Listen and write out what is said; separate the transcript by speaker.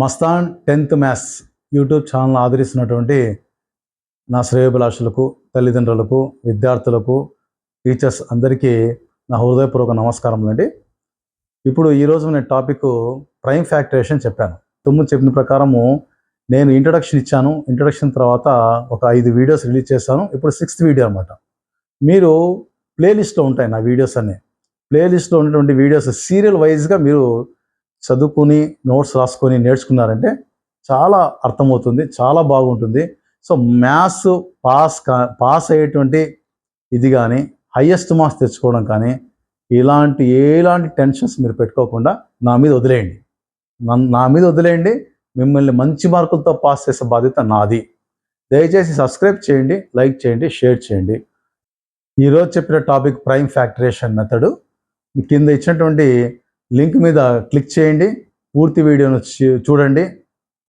Speaker 1: Mastan 10th maths YouTube channel ఆదరిస్తున్నటువంటి నా శ్రేయోభిలాషులకు, తల్లిదండ్రులకు, విద్యార్థులకు, టీచర్స్ అందరికీ నా హృదయపూర్వక నమస్కారములండి. ఇప్పుడు ఈరోజు నేను టాపిక్ ప్రైమ్ ఫ్యాక్టరేషన్ చెప్పాను. తొమ్మిది చెప్పిన ప్రకారము నేను ఇంట్రడక్షన్ ఇచ్చాను. ఇంట్రడక్షన్ తర్వాత ఒక 5 వీడియోస్ రిలీజ్ చేశాను. ఇప్పుడు 6th వీడియో అనమాట. మీరు ప్లేలిస్ట్లో ఉంటాయి నా వీడియోస్ అన్నీ. ప్లేలిస్ట్లో ఉన్నటువంటి వీడియోస్ సీరియల్ వైజ్గా మీరు చదువుకుని నోట్స్ రాసుకొని నేర్చుకున్నారంటే చాలా అర్థమవుతుంది, చాలా బాగుంటుంది. సో మ్యాథ్స్ పాస్ అయ్యేటువంటి ఇది కానీ, హయ్యెస్ట్ మార్క్స్ తెచ్చుకోవడం కానీ, ఎలాంటి టెన్షన్స్ మీరు పెట్టుకోకుండా నా మీద వదిలేయండి. మిమ్మల్ని మంచి మార్కులతో పాస్ చేసే బాధ్యత నాది. దయచేసి సబ్స్క్రైబ్ చేయండి, లైక్ చేయండి, షేర్ చేయండి. ఈరోజు చెప్పిన టాపిక్ ప్రైమ్ ఫ్యాక్టరేషన్ మెథడు. కింద ఇచ్చినటువంటి లింక్ మీద క్లిక్ చేయండి, పూర్తి వీడియోను చూడండి.